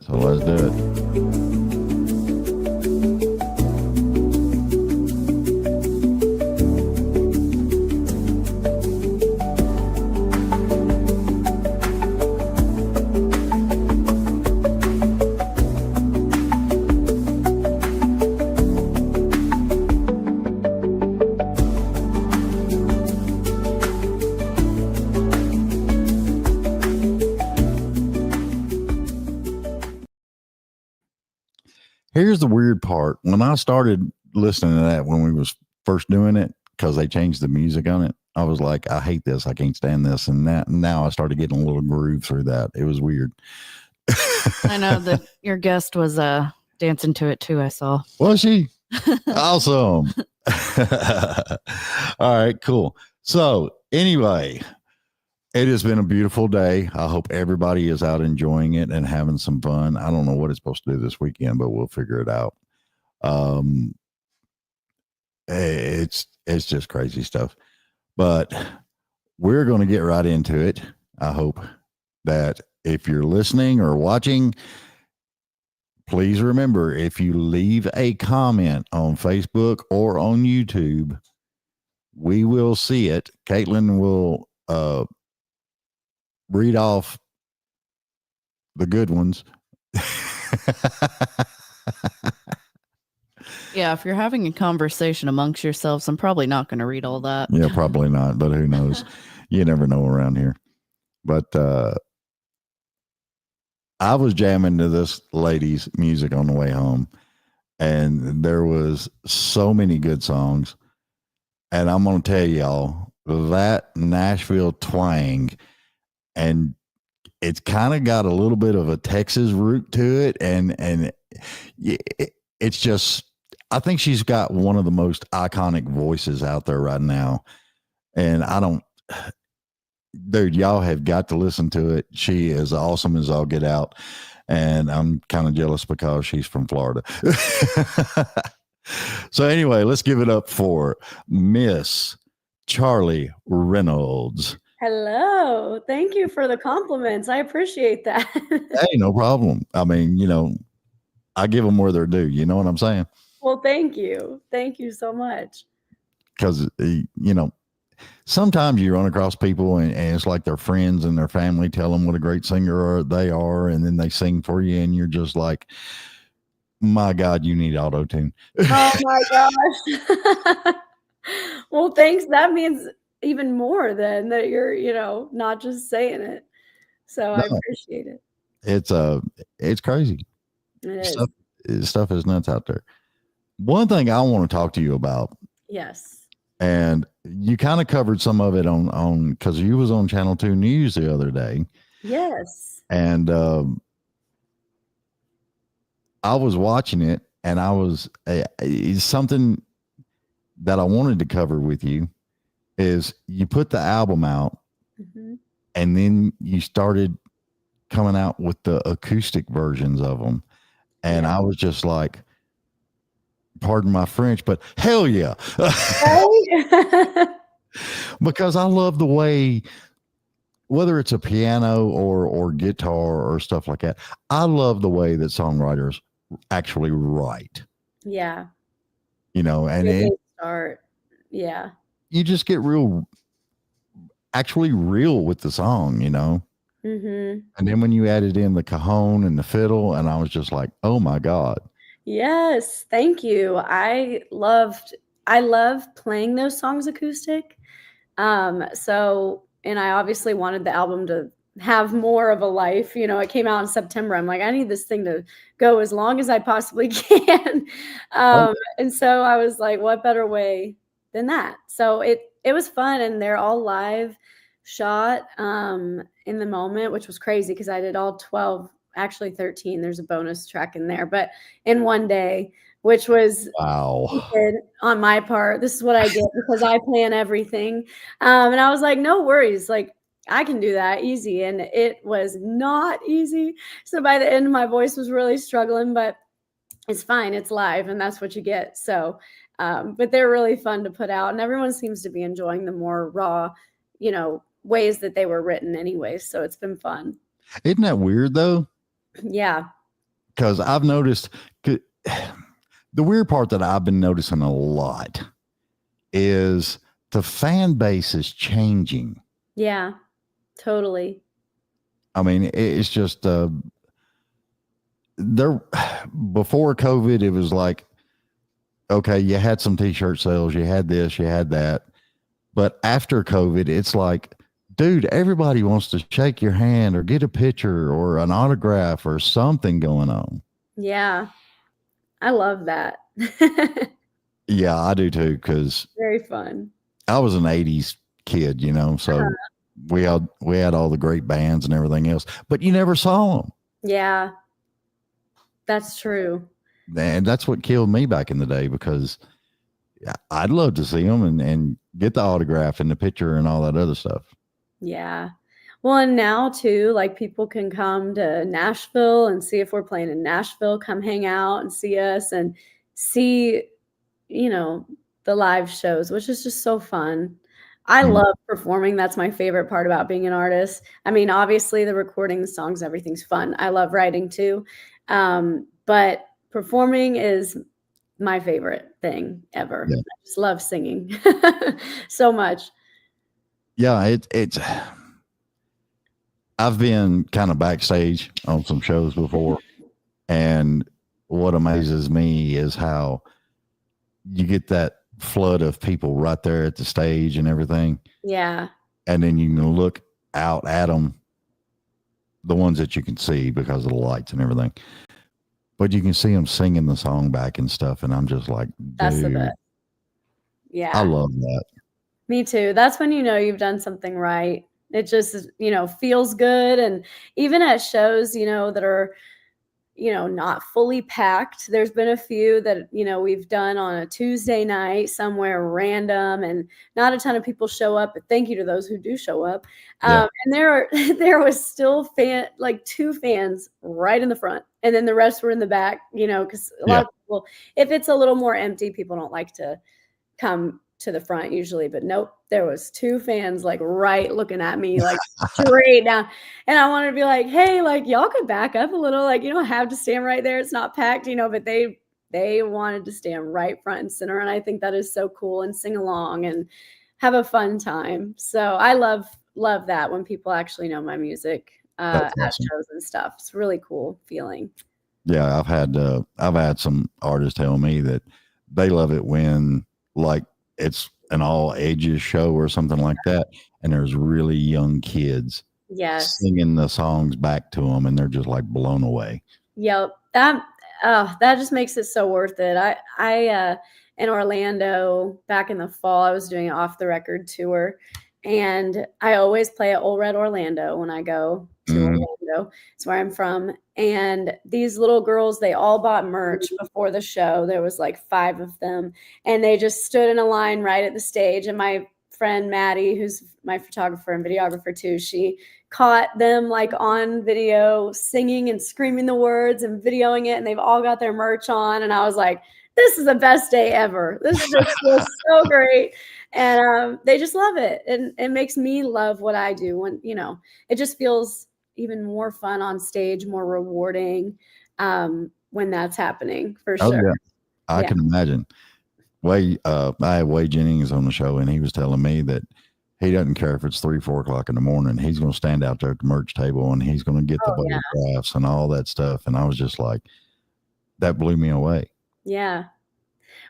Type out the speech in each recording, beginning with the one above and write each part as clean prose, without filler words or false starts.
So let's do it. Here's the weird part. When I started listening to that when we was first doing it, because they changed the music on it, I was like, I hate this. I can't stand this. And that now I started getting a little groove through that. It was weird. I know that your guest was dancing to it too, I saw. Was she? Awesome. All right, cool. So anyway, it has been a beautiful day. I hope everybody is out enjoying it and having some fun. I don't know what it's supposed to do this weekend, but we'll figure it out. It's just crazy stuff. But we're going to get right into it. I hope that if you're listening or watching, please remember, if you leave a comment on Facebook or on YouTube, we will see it. Caitlin will read off the good ones. Yeah, if you're having a conversation amongst yourselves, I'm probably not going to read all that. Yeah, probably not, but who knows? You never know around here. But I was jamming to this lady's music on the way home, and there was so many good songs. And I'm going to tell y'all that Nashille twang, and it's kind of got a little bit of a Texas root to it. And it's just, I think she's got one of the most iconic voices out there right now. And dude, y'all have got to listen to it. She is awesome as all get out. And I'm kind of jealous because she's from Florida. So anyway, let's give it up for Miss Charly Reynolds. Hello. Thank you for the compliments. I appreciate that. Hey, no problem. I mean, I give them where they're due. You know what I'm saying? Well, thank you. Thank you so much. Because, sometimes you run across people and it's like their friends and their family tell them what a great singer they are. And then they sing for you and you're just like, my God, you need auto-tune. Oh my gosh. Well, thanks. That means even more than that you're, not just saying it. So I appreciate it. It's crazy. It is. Stuff is nuts out there. One thing I want to talk to you about. Yes. And you kind of covered some of it on because you was on Channel 2 News the other day. Yes. And I was watching it, and it's something that I wanted to cover with you is you put the album out, and then you started coming out with the acoustic versions of them. And I was just like, pardon my French, but hell yeah. Because I love the way, whether it's a piano or guitar or stuff like that, I love the way that songwriters actually write. Yeah. And start. Yeah. You just get actually real with the song, And then when you added in the cajon and the fiddle, and I was just like, oh my God. Yes, thank you. I love playing those songs acoustic. And I obviously wanted the album to have more of a life. It came out in September. I'm like, I need this thing to go as long as I possibly can. And so I was like, what better way than that? So it was fun, and they're all live shot in the moment, which was crazy because I did all 12, actually 13. There's a bonus track in there, but in one day, which was wow on my part. This is what I get because I plan everything. And I was like, no worries. Like, I can do that easy. And it was not easy. So by the end, my voice was really struggling, but it's fine. It's live, and that's what you get. So, but they're really fun to put out, and everyone seems to be enjoying the more raw, ways that they were written anyway. So it's been fun. Isn't that weird though? Yeah. because I've noticed the weird part that I've been noticing a lot is the fan base is changing. Yeah, totally. I mean, it's just there before COVID, it was like, okay, you had some t-shirt sales, you had this, you had that. But after COVID, it's like, dude, everybody wants to shake your hand or get a picture or an autograph or something going on. Yeah. I love that. Yeah, I do too, because Very fun. I was an 80s kid, you know, so we had all the great bands and everything else, but you never saw them. Yeah. That's true. And that's what killed me back in the day, because I'd love to see them and get the autograph and the picture and all that other stuff. Yeah. Well, and now too, like people can come to Nashville and see if we're playing in Nashville, come hang out and see us and see, you know, the live shows, which is just so fun. I love performing. That's my favorite part about being an artist. I mean, obviously the recording, the songs, everything's fun. I love writing too. But performing is my favorite thing ever. Yeah. I just love singing so much. Yeah, it's I've been kind of backstage on some shows before, and what amazes me is how you get that flood of people right there at the stage and everything. Yeah. And then you can look out at them, the ones that you can see because of the lights and everything. But you can see them singing the song back and stuff. And I'm just like, dude, That's the best. Yeah. I love that. Me too. That's when you know you've done something right. It just, you know, feels good. And even at shows, you know, that are, you know, not fully packed, there's been a few that, you know, we've done on a Tuesday night somewhere random and not a ton of people show up, but thank you to those who do show up. Yeah. And there was still like 2 fans right in the front, and then the rest were in the back, you know, because a lot of people, if it's a little more empty, people don't like to come to the front usually, but nope, there was 2 fans like right looking at me like straight down, and I wanted to be like, hey, like y'all could back up a little, like you don't have to stand right there, it's not packed, you know, but they wanted to stand right front and center, and I think that is so cool, and sing along and have a fun time. So I love that when people actually know my music at shows and stuff. It's a really cool feeling. Yeah, I've had some artists tell me that they love it when like it's an all ages show or something like that, and there's really young kids singing the songs back to them, and they're just like blown away. Yep. That just makes it so worth it. I in Orlando back in the fall, I was doing an off the record tour, and I always play at Old Red Orlando when I go to Orlando. It's where I'm from. And these little girls, they all bought merch before the show. There was like 5 of them, and they just stood in a line right at the stage. And my friend Maddie, who's my photographer and videographer too, she caught them like on video singing and screaming the words and videoing it, and they've all got their merch on. And I was like, this is the best day ever. This just feels so great. And they just love it. And it makes me love what I do when, you know, it just feels even more fun on stage, more rewarding when that's happening, for sure. Yeah. I can imagine. I had Wade Jennings on the show, and he was telling me that he doesn't care if it's 3-4 o'clock in the morning. He's going to stand out there at the merch table, and he's going to get the photographs and all that stuff. And I was just like, that blew me away. Yeah.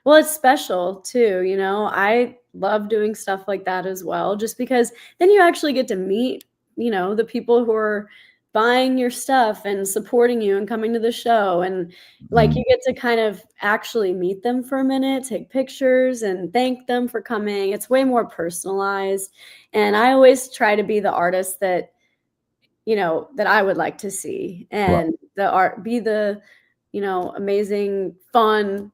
Well, it's special too. You know, I love doing stuff like that as well, just because then you actually get to meet, you know, the people who are buying your stuff and supporting you and coming to the show. And like, you get to kind of actually meet them for a minute, take pictures and thank them for coming. It's way more personalized. And I always try to be the artist that, you know, that I would like to see, and be the, you know, amazing, fun,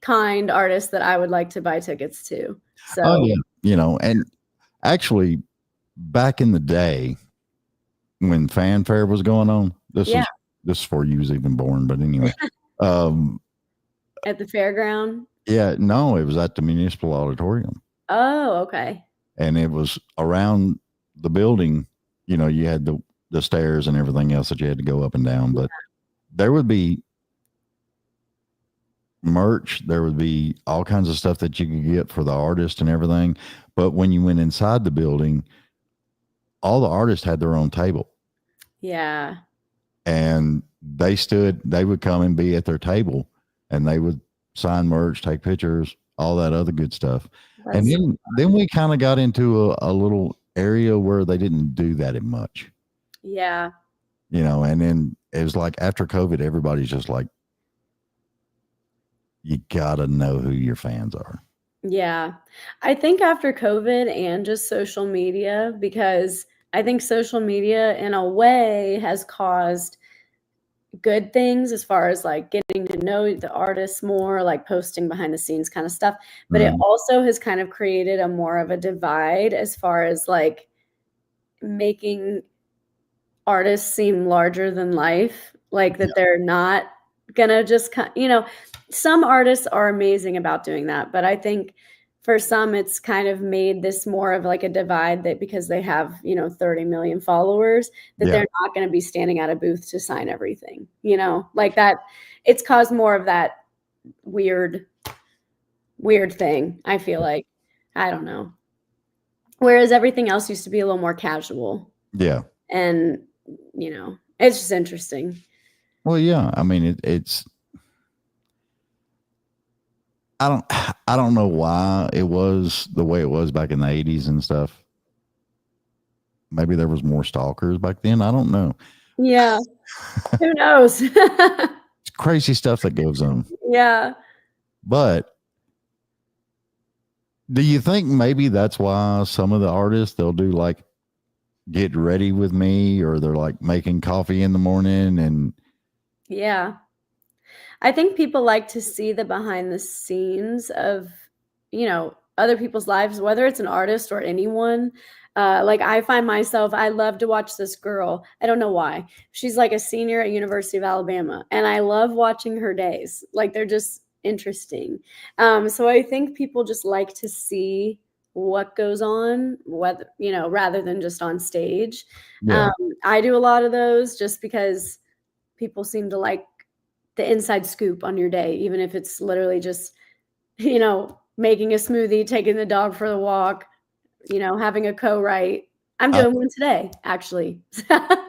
kind artist that I would like to buy tickets to. So, you know, and actually back in the day when fanfare was going on, this is before you was even born, but anyway, at the fairground. Yeah, no, it was at the Municipal Auditorium. Oh, okay. And it was around the building, you know, you had the stairs and everything else that you had to go up and down, but there would be merch. There would be all kinds of stuff that you could get for the artist and everything. But when you went inside the building, all the artists had their own table. Yeah. And they would come and be at their table and they would sign merch, take pictures, all that other good stuff. That's And then we kind of got into a little area where they didn't do that much, yeah. and then it was like after COVID, everybody's just like, you gotta know who your fans are. Yeah. I think after COVID and just social media, because I think social media in a way has caused good things as far as like getting to know the artists more, like posting behind the scenes kind of stuff. But it also has kind of created a more of a divide as far as like making artists seem larger than life, like that they're not gonna just, some artists are amazing about doing that. But I think for some, it's kind of made this more of like a divide that because they have, 30 million followers, that they're not going to be standing at a booth to sign everything, like that. It's caused more of that weird thing. I feel like, I don't know. Whereas everything else used to be a little more casual. Yeah. And, it's just interesting. Well, yeah. I mean, it's, I don't know why it was the way it was back in the 80s and stuff. Maybe there was more stalkers back then. I don't know. Yeah. Who knows? It's crazy stuff that goes on. Yeah. But do you think maybe that's why some of the artists, they'll do like get ready with me, or they're like making coffee in the morning? And yeah. I think people like to see the behind the scenes of, other people's lives, whether it's an artist or anyone. Like I find myself, I love to watch this girl. I don't know why. She's like a senior at University of Alabama, and I love watching her days. Like they're just interesting. So I think people just like to see what goes on, whether, rather than just on stage. I do a lot of those just because people seem to like the inside scoop on your day, even if it's literally just, making a smoothie, taking the dog for the walk, having a co-write. I'm doing one today, actually. I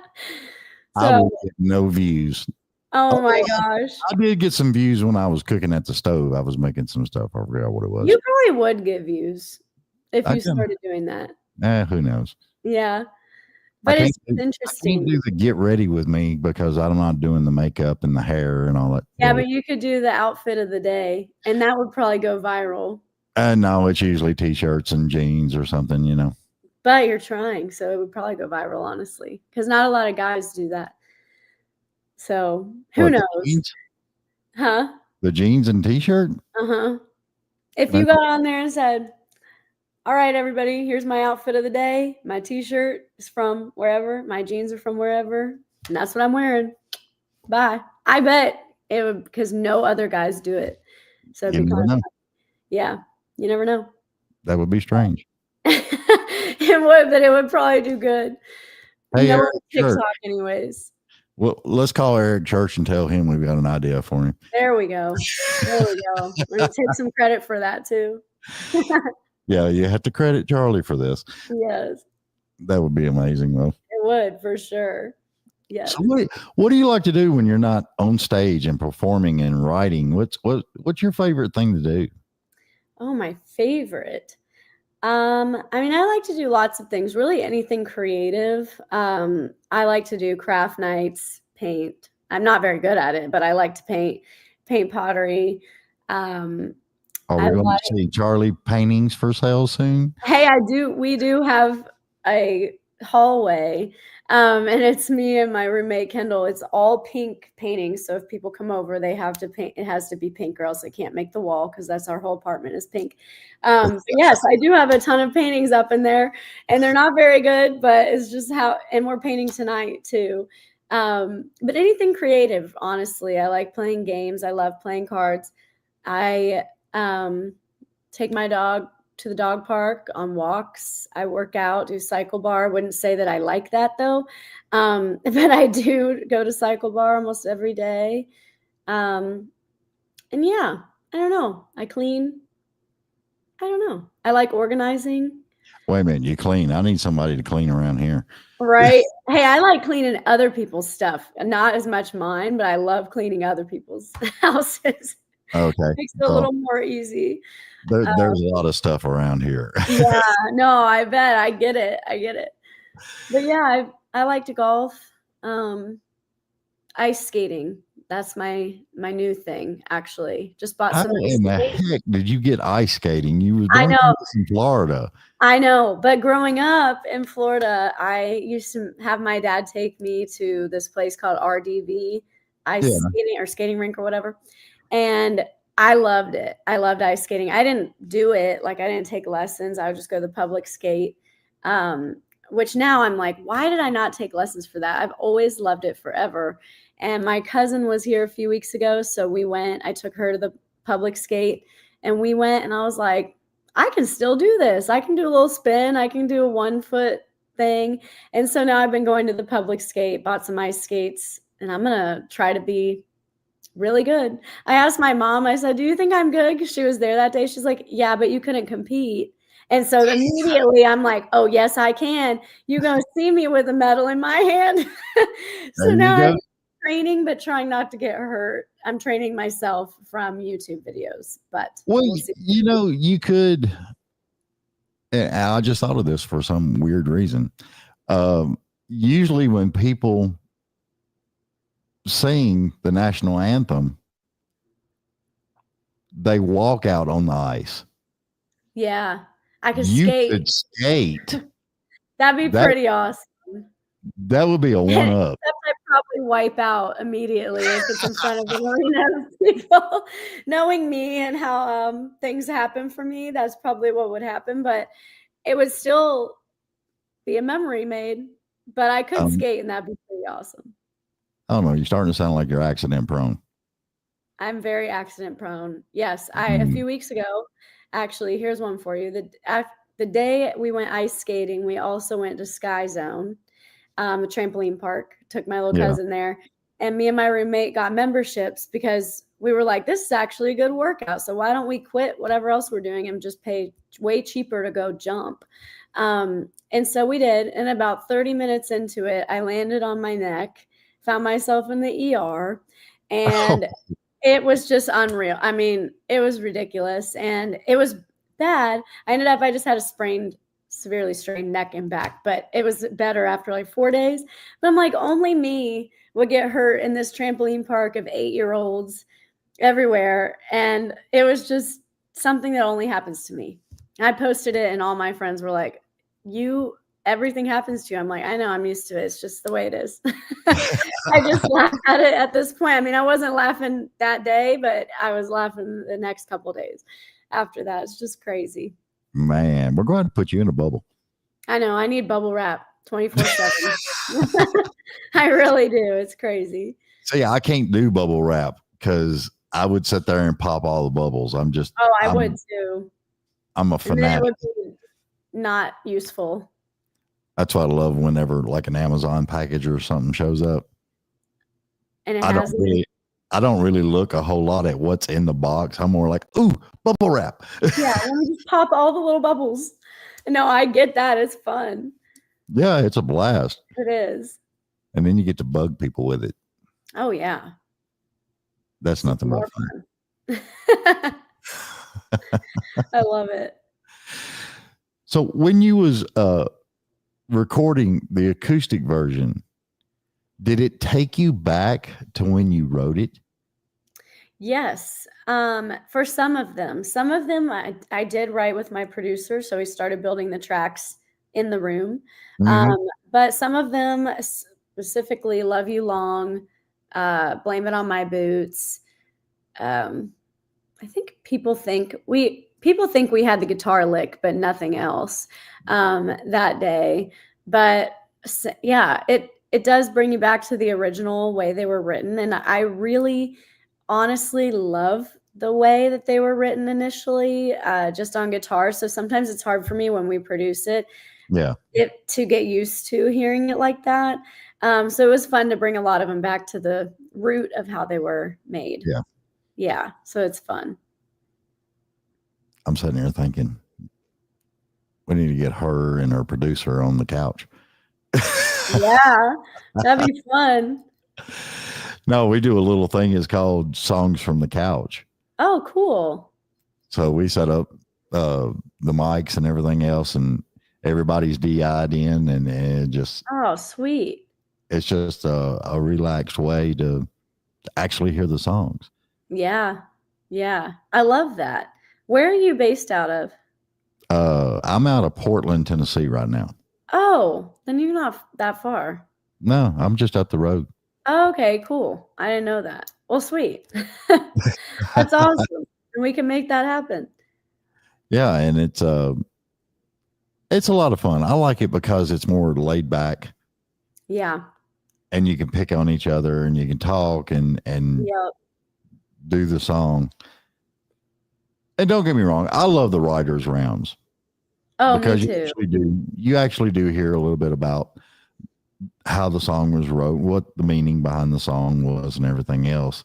will get no views. Oh my gosh. I did get some views when I was cooking at the stove. I was making some stuff. I forgot what it was. You probably would get views if you started doing that. Who knows? Yeah. But it's interesting. I can't do the get ready with me because I'm not doing the makeup and the hair and all that. Yeah, but you could do the outfit of the day, and that would probably go viral. No, it's usually t-shirts and jeans or something, But you're trying, so it would probably go viral, honestly, because not a lot of guys do that. So who knows? Huh? The jeans and t-shirt? Uh-huh. If you got on there and said, all right, everybody, here's my outfit of the day. My t-shirt is from wherever. My jeans are from wherever. And that's what I'm wearing. Bye. I bet it would, because no other guys do it. So it'd be kind of, yeah, you never know. That would be strange. It would, but it would probably do good. Hey, no Eric TikTok Church. Anyways. Well, let's call Eric Church and tell him we've got an idea for him. There we go. There we go. We're going to take some credit for that too. Yeah, you have to credit Charlie for this. Yes. That would be amazing, though. It would, for sure. Yes. So what do you like to do when you're not on stage and performing and writing? What's your favorite thing to do? Oh, my favorite. I mean, I like to do lots of things, really anything creative. I like to do craft nights, paint. I'm not very good at it, but I like to paint pottery. Are we going to see Charlie paintings for sale soon? Hey, we do have a hallway, and it's me and my roommate Kendall. It's all pink paintings, so if people come over, they have to paint. It has to be pink, or else they can't make the wall because that's our whole apartment is pink. But yes, I do have a ton of paintings up in there, and they're not very good, but it's just and we're painting tonight too. But anything creative, honestly. I like playing games. I love playing cards. I take my dog to the dog park on walks. I work out, do cycle bar. I wouldn't say that I like that though. But I do go to cycle bar almost every day. And yeah, I don't know. I clean. I don't know. I like organizing. Wait a minute, you clean. I need somebody to clean around here. Right. Hey, I like cleaning other people's stuff. Not as much mine, but I love cleaning other people's houses. Okay. Makes it a little more easy. There's a lot of stuff around here. Yeah, no, I bet. I get it. I get it. But yeah, I like to golf. Ice skating. That's my new thing, actually. Just bought How some ice in the skates. heck did you get ice skating? You were I doing know. this in Florida. I know, but growing up in Florida, I used to have my dad take me to this place called RDV, ice skating or skating rink or whatever. And I loved it. I loved ice skating. I didn't do it. Like I didn't take lessons. I would just go to the public skate. Which now I'm like, why did I not take lessons for that? I've always loved it forever. And my cousin was here a few weeks ago. So we went, I took her to the public skate and we went and I was like, I can still do this. I can do a little spin. I can do a 1 foot thing. And so now I've been going to the public skate, bought some ice skates, and I'm going to try to be really good. I asked my mom, I said, do you think I'm good? Because she was there that day. She's like, yeah, but you couldn't compete. And so immediately I'm like, oh, yes, I can. You're going to see me with a medal in my hand. So now I'm training, but trying not to get hurt. I'm training myself from YouTube videos, but we'll you know, you could, and I just thought of this for some weird reason. Usually when people sing the national anthem, they walk out on the ice. Yeah, I could you skate. Could skate. That'd be pretty awesome. That would be a one up. I'd probably wipe out immediately if it's in front of an arena of people. Knowing me and how things happen for me, that's probably what would happen. But it would still be a memory made. But I could skate, and that'd be pretty awesome. I don't know. You're starting to sound like you're accident prone. I'm very accident prone. Yes, a few weeks ago, actually, here's one for you. The day we went ice skating, we also went to Sky Zone, a trampoline park. Took my little cousin there, and me and my roommate got memberships because we were like, this is actually a good workout. So why don't we quit whatever else we're doing and just pay way cheaper to go jump? And so we did. And about 30 minutes into it, I landed on my neck, found myself in the ER, and it was just unreal. I mean, it was ridiculous and it was bad. I just had a severely strained neck and back, but it was better after like 4 days. But I'm like, only me would get hurt in this trampoline park of 8-year-olds everywhere. And it was just something that only happens to me. I posted it and all my friends were like, everything happens to you. I'm like, I know, I'm used to it. It's just the way it is. I just laugh at it at this point. I mean, I wasn't laughing that day, but I was laughing the next couple of days after that. It's just crazy. Man, we're going to put you in a bubble. I know. I need bubble wrap 24/7. I really do. It's crazy. See, I can't do bubble wrap because I would sit there and pop all the bubbles. I would too. I'm a fanatic. It would be not useful. That's what I love whenever like an Amazon package or something shows up. And I don't really look a whole lot at what's in the box. I'm more like, ooh, bubble wrap. Yeah, let me just pop all the little bubbles. No, I get that. It's fun. Yeah, it's a blast. It is. And then you get to bug people with it. Oh, yeah. That's nothing but fun. I love it. So when you was recording the acoustic version, did it take you back to when you wrote it? Yes. For some of them I did write with my producer. So we started building the tracks in the room. But some of them, specifically Love You Long, Blame It on My Boots. I think people think we had the guitar lick, but nothing else that day. But yeah, it does bring you back to the original way they were written. And I really honestly love the way that they were written initially, just on guitar. So sometimes it's hard for me when we produce it. Yeah. To get used to hearing it like that. So it was fun to bring a lot of them back to the root of how they were made. Yeah. Yeah, so it's fun. I'm sitting here thinking we need to get her and her producer on the couch. Yeah, that'd be fun. No, we do a little thing. It's called Songs from the Couch. Oh, cool. So we set up the mics and everything else, and everybody's DI'd in, and it just Oh, sweet. it's just a relaxed way to actually hear the songs. Yeah. Yeah. I love that. Where are you based out of? I'm out of Portland, Tennessee right now. Oh, then you're not that far. No, I'm just up the road. Oh, okay, cool. I didn't know that. Well, sweet. That's awesome. And we can make that happen. Yeah, and it's a lot of fun. I like it because it's more laid back, Yeah. and you can pick on each other, and you can talk and Yep. do the song. And don't get me wrong, I love the writers' rounds Oh, because me too. you actually do hear a little bit about how the song was wrote, what the meaning behind the song was, and everything else.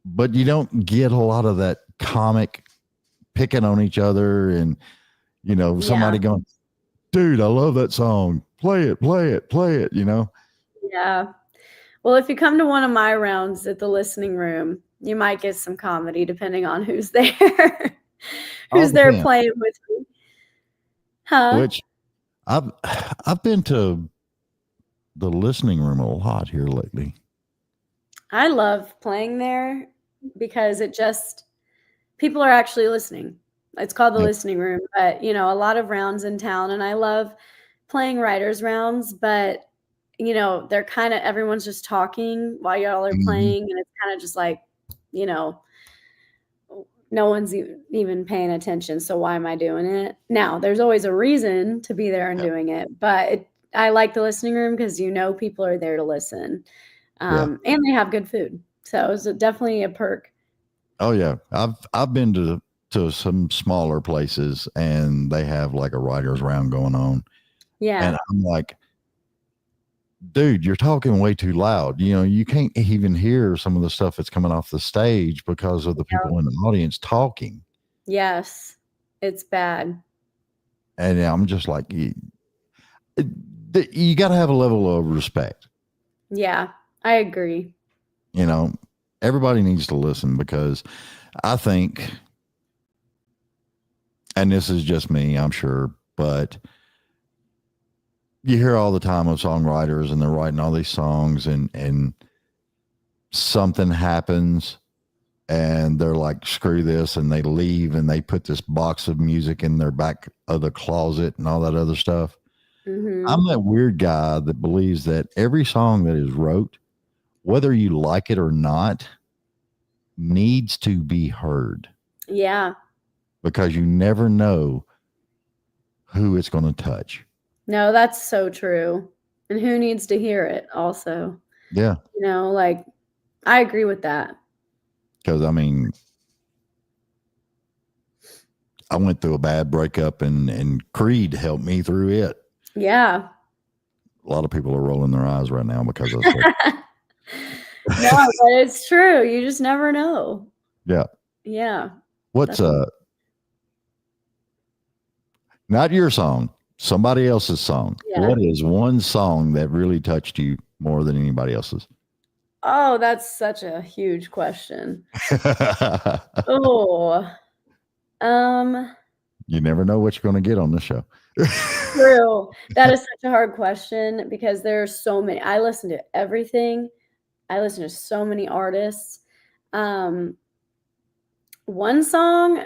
But you don't get a lot of that comic picking on each other, and somebody going, "Dude, I love that song. Play it, play it, play it." Yeah. Well, if you come to one of my rounds at the listening room, you might get some comedy depending on who's there. Who's there playing with me. Huh? Which I've been to the listening room a lot here lately. I love playing there because people are actually listening. It's called the listening room, but a lot of rounds in town, and I love playing writers rounds, but they're kind of everyone's just talking while y'all are playing, and it's kind of just like, no one's even paying attention. So why am I doing it? Now, there's always a reason to be there and doing it, but I like the listening room because people are there to listen, and they have good food, so it's definitely a perk. Oh yeah, I've been to some smaller places, and they have like a writers round going on. Yeah, and I'm like, dude, you're talking way too loud. You can't even hear some of the stuff that's coming off the stage because of the people in the audience talking. Yes, it's bad. And I'm just like, you got to have a level of respect. Yeah, I agree. Everybody needs to listen, because I think, and this is just me, I'm sure, but you hear all the time of songwriters, and they're writing all these songs, and something happens, and they're like, screw this, and they leave, and they put this box of music in their back of the closet and all that other stuff. I'm that weird guy that believes that every song that is wrote, whether you like it or not, needs to be heard. Yeah. Because you never know who it's going to touch. No, that's so true. And who needs to hear it also? Yeah. Like, I agree with that. Because, I went through a bad breakup, and Creed helped me through it. Yeah. A lot of people are rolling their eyes right now because of it. No, but it's true. You just never know. Yeah. Yeah. What's not your song, somebody else's song? Yeah. What is one song that really touched you more than anybody else's? Oh, that's such a huge question. Oh, you never know what you're going to get on this show. True. That is such a hard question because there are so many. I listen to everything. I listen to so many artists. One song,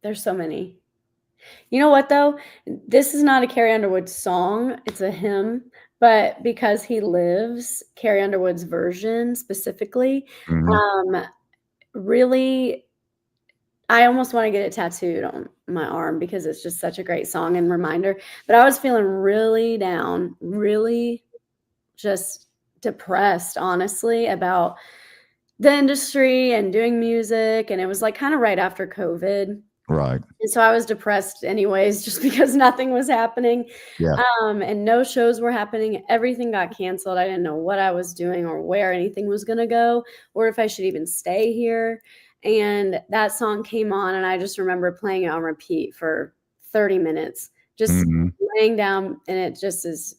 there's so many. You know what, though? This is not a Carrie Underwood song. It's a hymn. But because he lives, Carrie Underwood's version specifically, really, I almost want to get it tattooed on my arm because it's just such a great song and reminder. But I was feeling really down, really just depressed, honestly, about the industry and doing music. And it was like kind of right after COVID. Right. And so I was depressed anyways, just because nothing was happening. Yeah. And no shows were happening. Everything got canceled. I didn't know what I was doing or where anything was going to go or if I should even stay here. And that song came on, and I just remember playing it on repeat for 30 minutes, just hmm laying down. And it just is,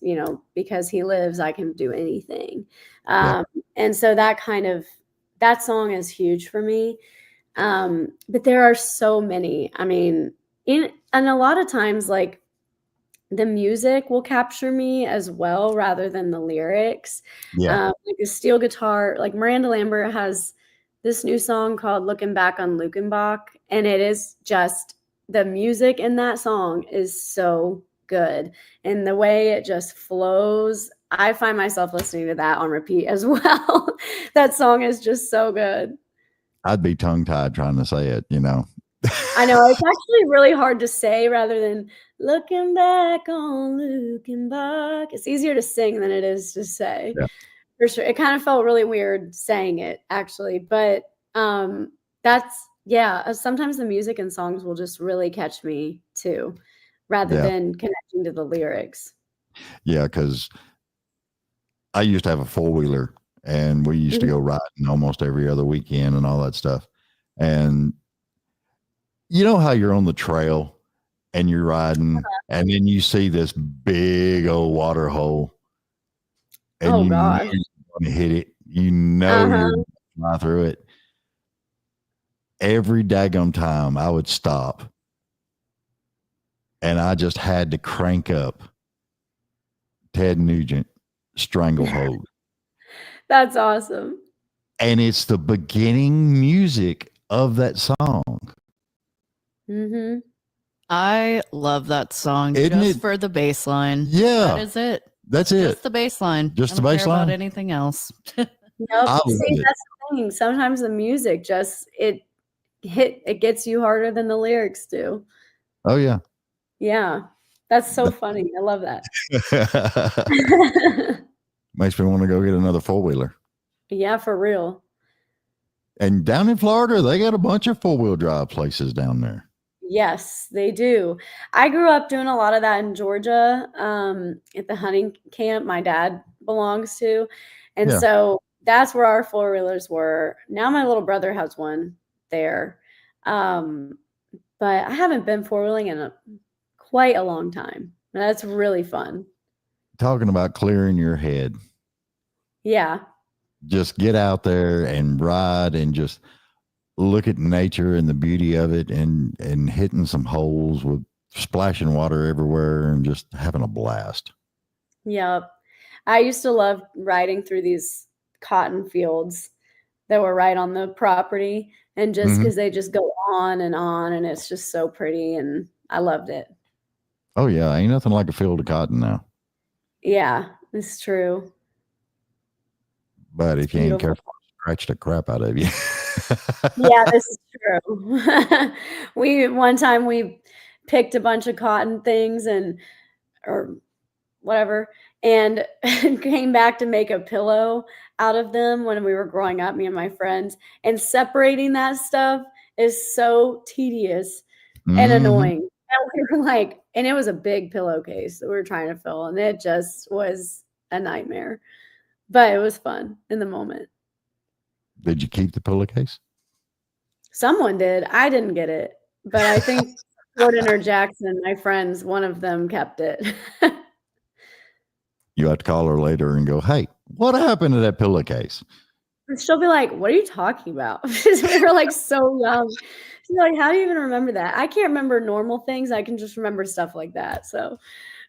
because he lives, I can do anything. Yeah. And so that song is huge for me. But there are so many. I mean, and a lot of times, like, the music will capture me as well rather than the lyrics. Yeah. Like a steel guitar, like Miranda Lambert has this new song called Looking Back on Lukenbach, and it is just the music in that song is so good. And the way it just flows, I find myself listening to that on repeat as well. That song is just so good. I'd be tongue tied trying to say it, I know it's actually really hard to say rather than looking back on Lukenbach. It's easier to sing than it is to say. Yeah. For sure. It kind of felt really weird saying it actually, but sometimes the music and songs will just really catch me too, rather Yeah. than connecting to the lyrics. Yeah. Because I used to have a 4-wheeler, and we used to go riding almost every other weekend and all that stuff. And you know how you're on the trail and you're riding, and then you see this big old water hole, and Oh you know God. you're going to hit it. You know you're going to fly through it. Every daggone time I would stop, and I just had to crank up Ted Nugent Stranglehold. That's awesome. And it's the beginning music of that song. Mm-hmm. I love that song Isn't just it? for the bass line. Yeah. That is it. That's it. Just the bass line. Just the I don't bass care about line? anything else. Nope. I See, love it. that's the thing. Sometimes the music it gets you harder than the lyrics do. Oh, yeah. Yeah. That's so funny. I love that. Makes me want to go get another 4-wheeler. Yeah, for real. And down in Florida, they got a bunch of 4-wheel drive places down there. Yes, they do. I grew up doing a lot of that in Georgia, at the hunting camp my dad belongs to. And Yeah. so that's where our 4-wheelers were. Now my little brother has one there. But I haven't been 4-wheeling in quite a long time. That's really fun. Talking about clearing your head. Yeah. Just get out there and ride and just look at nature and the beauty of it, and hitting some holes with splashing water everywhere and just having a blast. Yep. I used to love riding through these cotton fields that were right on the property, and just because they just go on, and it's just so pretty, and I loved it. Oh, yeah. Ain't nothing like a field of cotton now. Yeah, it's true. But if you ain't Beautiful. careful, it'll scratch the crap out of you. Yeah, this is true. One time we picked a bunch of cotton things or whatever, and came back to make a pillow out of them when we were growing up, me and my friends. And separating that stuff is so tedious and annoying. And we were like, and it was a big pillowcase that we were trying to fill, and it just was a nightmare. But it was fun in the moment. Did you keep the pillowcase? Someone did. I didn't get it, but I think Jordan or Jackson, my friends, one of them kept it. You have to call her later and go, hey, what happened to that pillowcase? She'll be like, what are you talking about? Because we were like so young. She's like, how do you even remember that? I can't remember normal things. I can just remember stuff like that. So,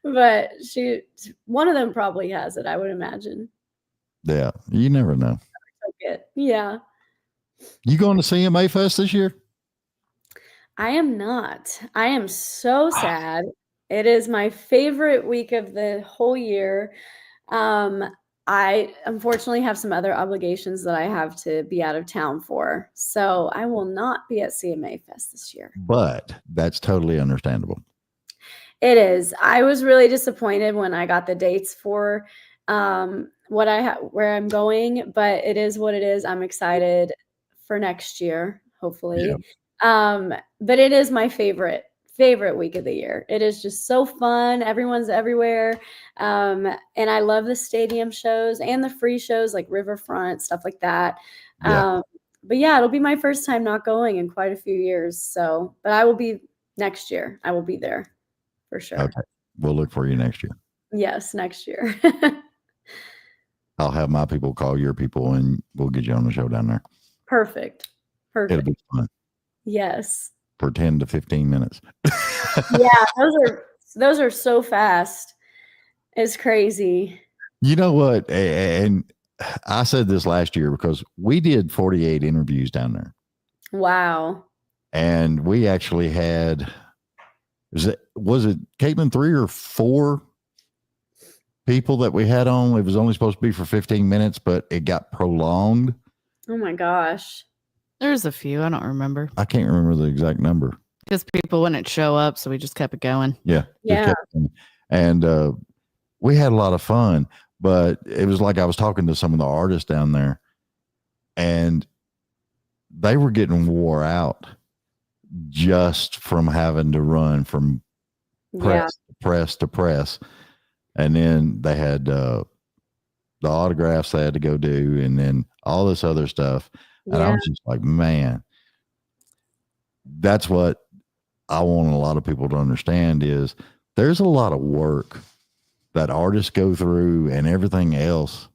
but one of them probably has it, I would imagine. Yeah, you never know. Yeah. You going to CMA Fest this year? I am not. I am so sad. It is my favorite week of the whole year. I unfortunately have some other obligations that I have to be out of town for. So I will not be at CMA Fest this year. But that's totally understandable. It is. I was really disappointed when I got the dates for where I'm going, but it is what it is. I'm excited for next year, hopefully. But it is my favorite week of the year. It is just so fun. Everyone's everywhere. And I love the stadium shows and the free shows like Riverfront, stuff like that. Yeah. But yeah, it'll be my first time not going in quite a few years. So, but I will be next year. I will be there for sure. Okay. We'll look for you next year. Yes, next year. I'll have my people call your people and we'll get you on the show down there. Perfect. It'll be fun Yes. for 10 to 15 minutes. Yeah, those are so fast. It's crazy. You know what? And I said this last year because we did 48 interviews down there. Wow. And we actually had, was it Caitlin, 3 or 4 people that we had on? It was only supposed to be for 15 minutes, but it got prolonged. Oh my gosh. There's a few. I don't remember. I can't remember the exact number. Because people wouldn't show up, so we just kept it going. Yeah. Yeah. And we had a lot of fun, but it was like I was talking to some of the artists down there and they were getting wore out just from having to run from press to press. And then they had the autographs they had to go do and then all this other stuff. And I was just like, man, that's what I want a lot of people to understand is there's a lot of work that artists go through and everything else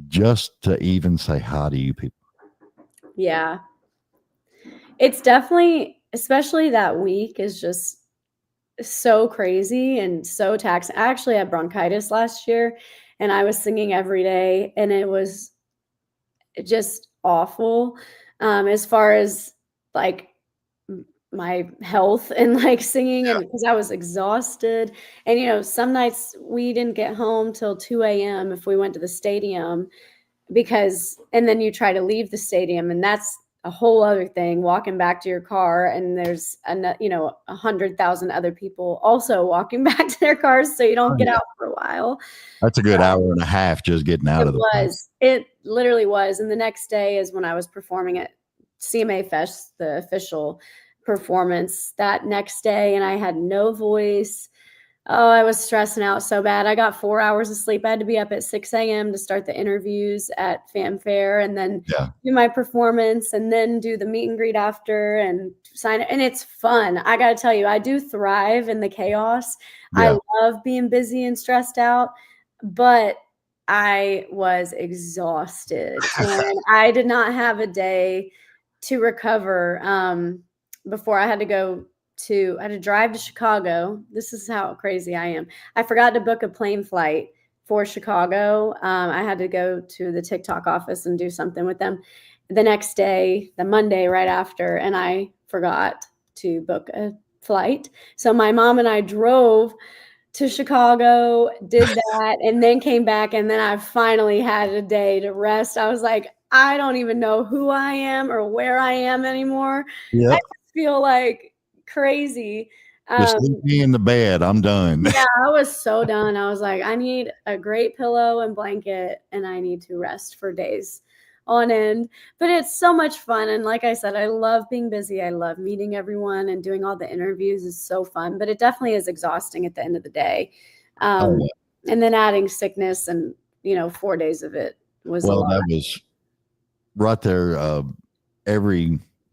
just to even say hi to you people. Yeah. It's definitely, especially that week is just so crazy and so taxing. I actually had bronchitis last year and I was singing every day and it was just awful as far as like my health and like singing and because I was exhausted and some nights we didn't get home till 2 a.m. if we went to the stadium and then you try to leave the stadium and that's a whole other thing walking back to your car and there's 100,000 other people also walking back to their cars so you don't get out for a while. That's a good hour and a half just getting out of the place. It literally was. And the next day is when I was performing at CMA Fest, the official performance that next day. And I had no voice. Oh, I was stressing out so bad. I got 4 hours of sleep. I had to be up at 6 a.m. to start the interviews at Fanfare and then do my performance and then do the meet and greet after and sign it. And it's fun. I got to tell you, I do thrive in the chaos. Yeah. I love being busy and stressed out. But I was exhausted and I did not have a day to recover before I had to drive to Chicago. This is how crazy I am. I forgot to book a plane flight for Chicago. I had to go to the TikTok office and do something with them the next day, the Monday right after, and I forgot to book a flight. So my mom and I drove to Chicago, did that, and then came back, and then I finally had a day to rest. I was like, I don't even know who I am or where I am anymore. Yep. I just feel like crazy. Just leave me in the bed. I'm done. Yeah, I was so done. I was like, I need a great pillow and blanket, and I need to rest for days on end. But it's so much fun. And like I said, I love being busy. I love meeting everyone and doing all the interviews is so fun, but it definitely is exhausting at the end of the day. And then adding sickness and, 4 days of it was a lot. That was right there.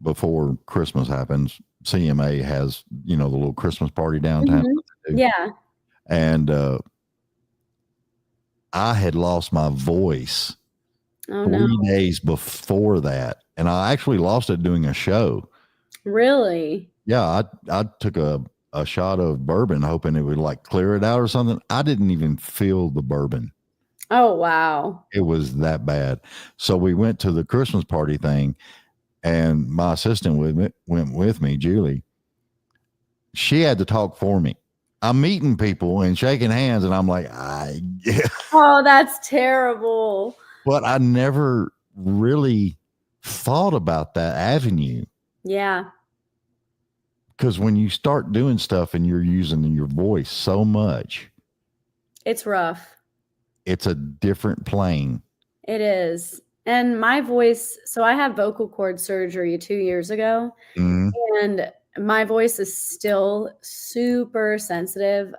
Before Christmas happens, CMA has, the little Christmas party downtown. Mm-hmm. Yeah. And I had lost my voice 3 days before that. And I actually lost it doing a show. Really? Yeah. I took a shot of bourbon hoping it would like clear it out or something. I didn't even feel the bourbon. Oh, wow. It was that bad. So we went to the Christmas party thing and my assistant went with me, Julie. She had to talk for me. I'm meeting people and shaking hands and I'm like, oh, that's terrible. But I never really thought about that avenue. Yeah. Because when you start doing stuff and you're using your voice so much, it's rough. It's a different plane. It is. And my voice, so I had vocal cord surgery 2 years ago, Mhm. and my voice is still super sensitive,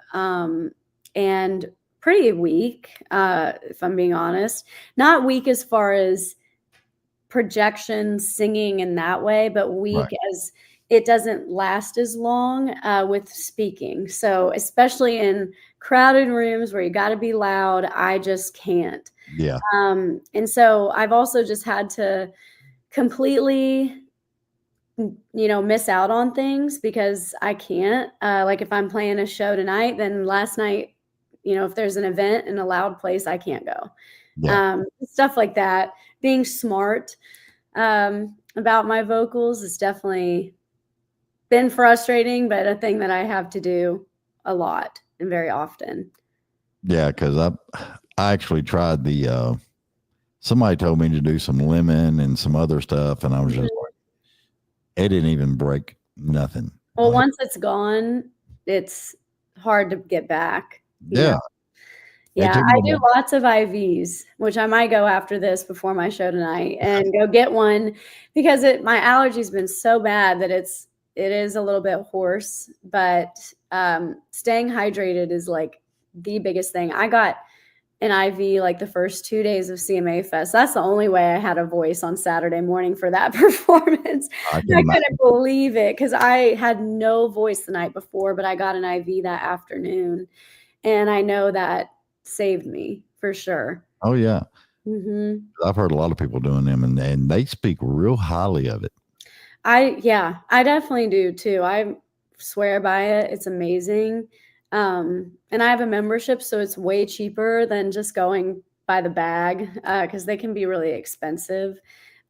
and pretty weak, if I'm being honest. Not weak as far as projection, singing in that way, but weak Right. as it doesn't last as long, with speaking. So, especially in crowded rooms where you gotta be loud, I just can't. Yeah. And so I've also just had to completely, miss out on things because I can't. Like if I'm playing a show tonight, then last night, if there's an event in a loud place, I can't go. Yeah. Stuff like that. Being smart about my vocals has definitely been frustrating, but a thing that I have to do a lot and very often. Yeah. Cause I actually tried somebody told me to do some lemon and some other stuff. And I was just like, it didn't even break nothing. Well, Like, once it's gone, it's hard to get back. you yeah. know? It Yeah, took I me do about- lots of IVs, which I might go after this before my show tonight and go get one because my allergy's been so bad that it is a little bit hoarse, but staying hydrated is like the biggest thing. I got an IV like the first 2 days of CMA Fest. That's the only way I had a voice on Saturday morning for that performance. I I can imagine. couldn't believe it because I had no voice the night before, but I got an IV that afternoon, and I know that saved me for sure. Oh yeah. hmm I've heard a lot of people doing them and they speak real highly of it. I definitely do too. I swear by it. It's amazing. And I have a membership, so it's way cheaper than just going by the bag because they can be really expensive.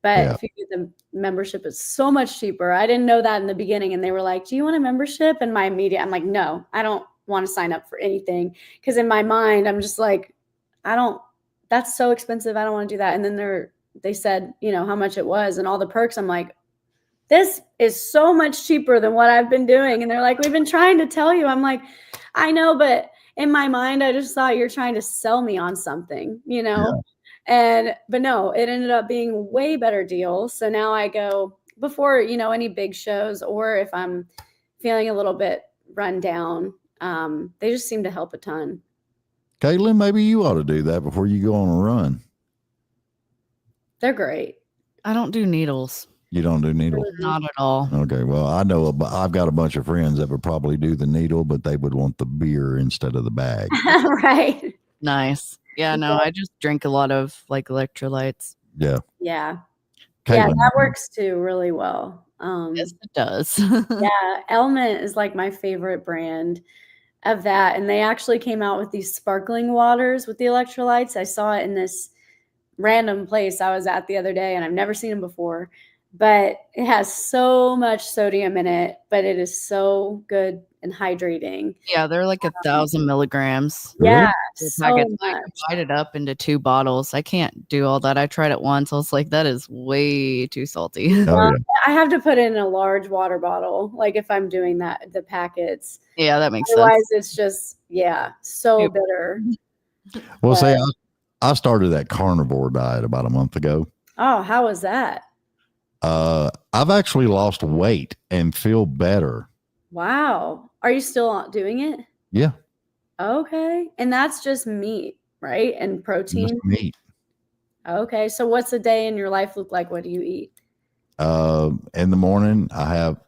But Yeah. if you get the membership, it's so much cheaper. I didn't know that in the beginning, and they were like, "Do you want a membership?" And I'm like, "No, I don't want to sign up for anything," because in my mind, I'm just like, "I don't. That's so expensive. I don't want to do that." And then they said, how much it was and all the perks. I'm like, this is so much cheaper than what I've been doing. And they're like, we've been trying to tell you. I'm like, I know, but in my mind, I just thought you're trying to sell me on something, but no, it ended up being a way better deal. So now I go before, any big shows, or if I'm feeling a little bit run down, they just seem to help a ton. Caitlin, maybe you ought to do that before you go on a run. They're great. I don't do needles. You don't do needle? Not at all. Okay. Well, I've got a bunch of friends that would probably do the needle, but they would want the beer instead of the bag. Right. Nice. Yeah, no, I just drink a lot of like electrolytes. Yeah. Yeah. Caitlin, That works too really well. Yes, it does. Yeah, Element is like my favorite brand of that. And they actually came out with these sparkling waters with the electrolytes. I saw it in this random place I was at the other day, and I've never seen them before. But it has so much sodium in it, but it is so good and hydrating. Yeah, they're like 1,000 milligrams. Yeah, The so packets. I much. divide it up into 2 bottles. I can't do all that. I tried it once. I was like, that is way too salty. Oh, yeah. I have to put it in a large water bottle, like if I'm doing that, the packets. Yeah, that makes Otherwise, sense. it's just, so Yep. bitter. Well, say I started that carnivore diet about a month ago. Oh, how was that? I've actually lost weight and feel better. Wow. Are you still doing it? Yeah. Okay. And that's just meat, right? And protein. Just meat. Okay. So what's a day in your life look like? What do you eat? In the morning, I have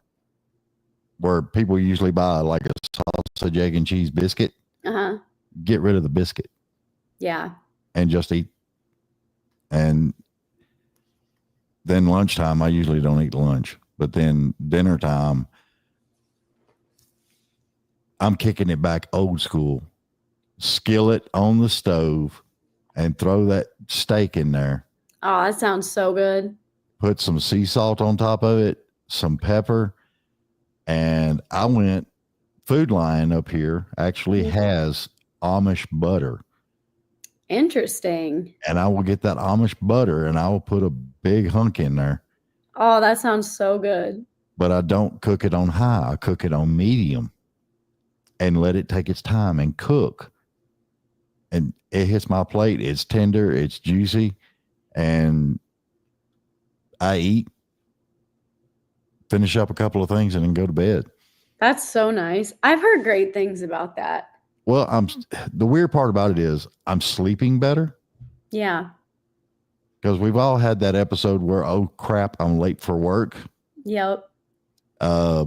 where people usually buy like a sausage, egg, and cheese biscuit. Uh-huh. Get rid of the biscuit Yeah. and just eat. And then lunchtime, I usually don't eat lunch. But then dinner time, I'm kicking it back old school. Skillet on the stove and throw that steak in there. Oh, that sounds so good. Put some sea salt on top of it, some pepper. And I went, Food Lion up here actually has Amish butter. Interesting. And I will get that Amish butter and I will put a big hunk in there. Oh, that sounds so good. But I don't cook it on high. I cook it on medium and let it take its time and cook. And it hits my plate. It's tender. It's juicy. and I eat, finish up a couple of things, and then go to bed. That's so nice. I've heard great things about that. Well, the weird part about it is I'm sleeping better. Yeah. Because we've all had that episode where, oh crap, I'm late for work. Yep. I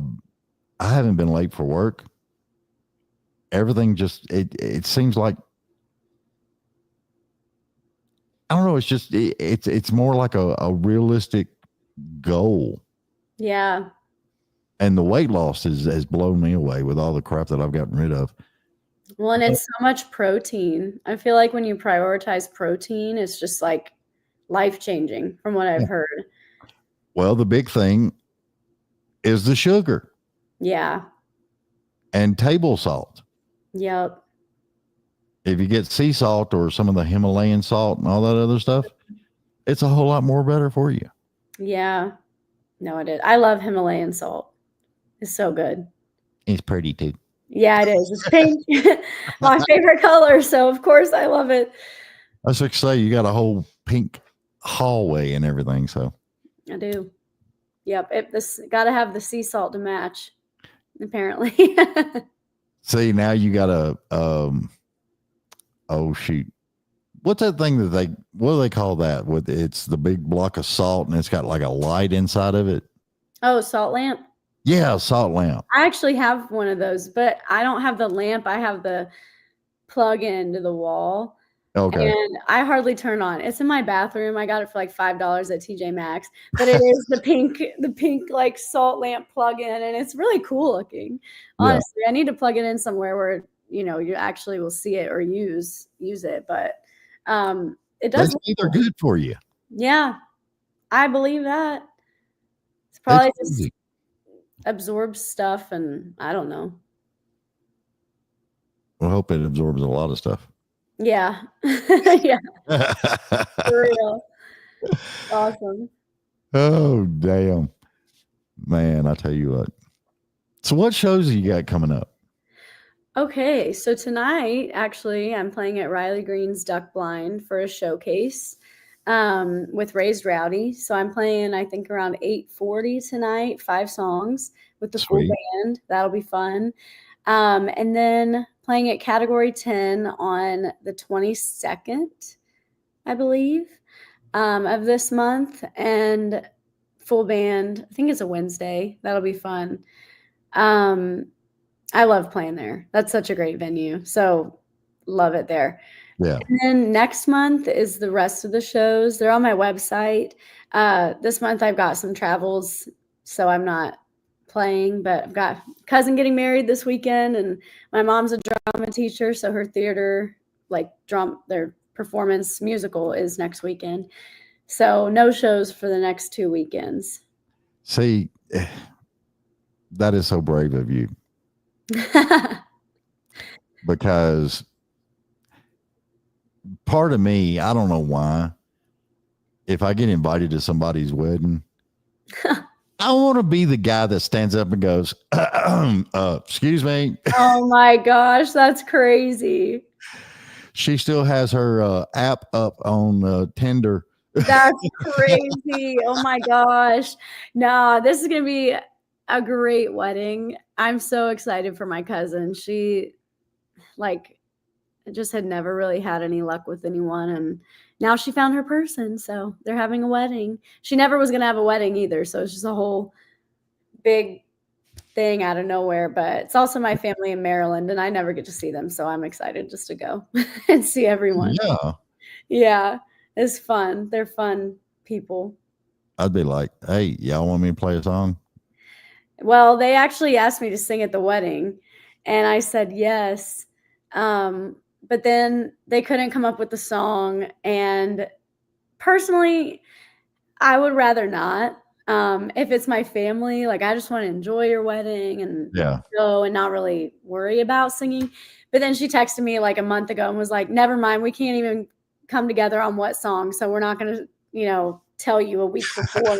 haven't been late for work. Everything just, it seems like, I don't know. It's just, it's more like a realistic goal. Yeah. And the weight loss has blown me away with all the crap that I've gotten rid of. Well, and it's so much protein. I feel like when you prioritize protein, it's just like life-changing from what I've heard. Well, the big thing is the sugar. Yeah. And table salt. Yep. If you get sea salt or some of the Himalayan salt and all that other stuff, it's a whole lot more better for you. Yeah. No, it is. I love Himalayan salt. It's so good. It's pretty too. Yeah, it is. It's pink. My favorite color. So, of course, I love it. I was like, say, you got a whole pink hallway and everything. So I do. Yep. This got to have the sea salt to match, apparently. see, now you got a, oh, shoot. What's that thing what do they call that? It's the big block of salt and it's got like a light inside of it. Oh, salt lamp. Yeah, salt lamp. I actually have one of those, but I don't have the lamp. I have the plug into the wall. Okay. And I hardly turn on. It's in my bathroom. I got it for like $5 at TJ Maxx, but it is the pink like salt lamp plug-in, and it's really cool looking. Honestly, I need to plug it in somewhere where you actually will see it or use it. But it does. They're good for you. Yeah, I believe that. It's probably just absorbs stuff, and I don't know. I hope it absorbs a lot of stuff. Yeah. Yeah. For real. Awesome. Oh, damn. Man, I tell you what. So what shows you got coming up? Okay. So tonight, actually, I'm playing at Riley Green's Duck Blind for a showcase with Raised Rowdy. So I'm playing, I think, around 8:40 tonight, 5 songs with the full band. That'll be fun. And then playing at Category 10 on the 22nd, I believe, of this month, and full band. I think it's a Wednesday. That'll be fun. I love playing there. That's such a great venue. So love it there. Yeah. And then next month is the rest of the shows. They're on my website. This month I've got some travels, so I'm not playing, but I've got a cousin getting married this weekend, and my mom's a drama teacher, so her theater, their performance musical is next weekend. So no shows for the next 2 weekends. See, that is so brave of you. Because part of me, I don't know why, if I get invited to somebody's wedding, I want to be the guy that stands up and goes, excuse me. Oh my gosh, that's crazy. She still has her app up on Tinder. That's crazy. Oh my gosh. No, this is going to be a great wedding. I'm so excited for my cousin. She just had never really had any luck with anyone, and now she found her person. So they're having a wedding. She never was going to have a wedding either. So it's just a whole big thing out of nowhere, but it's also my family in Maryland, and I never get to see them. So I'm excited just to go and see everyone. Yeah. Yeah. It's fun. They're fun people. I'd be like, hey, y'all want me to play a song? Well, they actually asked me to sing at the wedding, and I said yes. But then they couldn't come up with the song. And personally, I would rather not. If it's my family, I just want to enjoy your wedding and go and not really worry about singing. But then she texted me a month ago and was like, never mind, we can't even come together on what song. So we're not going to, tell you a week before.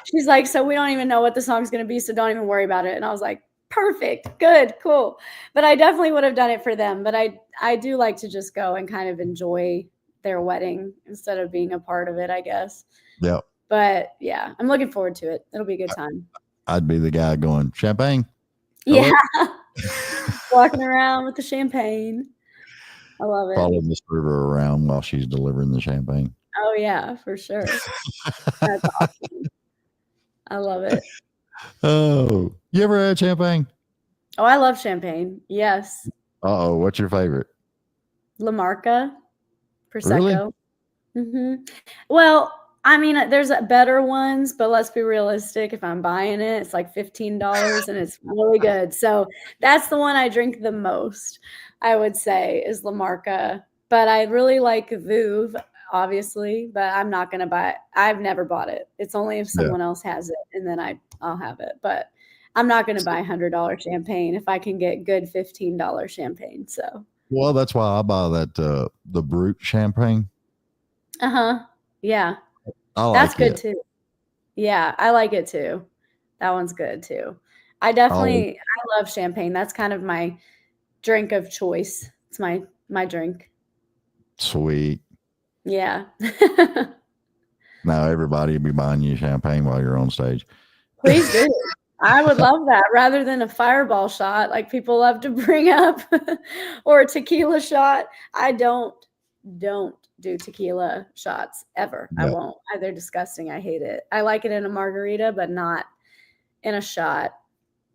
She's like, so we don't even know what the song's going to be. So don't even worry about it. And I was like, perfect, good, cool. But I definitely would have done it for them. But I do like to just go and kind of enjoy their wedding instead of being a part of it, I guess. Yep. But yeah, I'm looking forward to it. It'll be a good time. I'd be the guy going, champagne. Hello? Yeah. Walking around with the champagne. I love it. Follow the server around while she's delivering the champagne. Oh yeah, for sure. That's awesome. I love it. Oh, you ever had champagne? Oh, I love champagne. Yes. Uh-oh, what's your favorite? La Marca, Really? Prosecco. Well, I mean, there's better ones, but let's be realistic. If I'm buying it, it's like $15 and it's really good. So that's the one I drink the most, I would say, is La Marca. But I really like Vouv, obviously, but I'm not going to buy it. I've never bought it. It's only if someone else has it, and then I'll have it. But I'm not going to buy $100 champagne if I can get good $15 champagne. So. Well, that's why I buy that the Brut champagne. Yeah. That's good too. Yeah, I like it too. That one's good too. I love champagne. That's kind of my drink of choice. It's my drink. Sweet. Yeah. Now everybody will be buying you champagne while you're on stage. Please do. I would love that rather than a fireball shot like people love to bring up or a tequila shot. I don't do tequila shots ever. Yeah. I won't. They're disgusting. I hate it. I like it in a margarita, but not in a shot.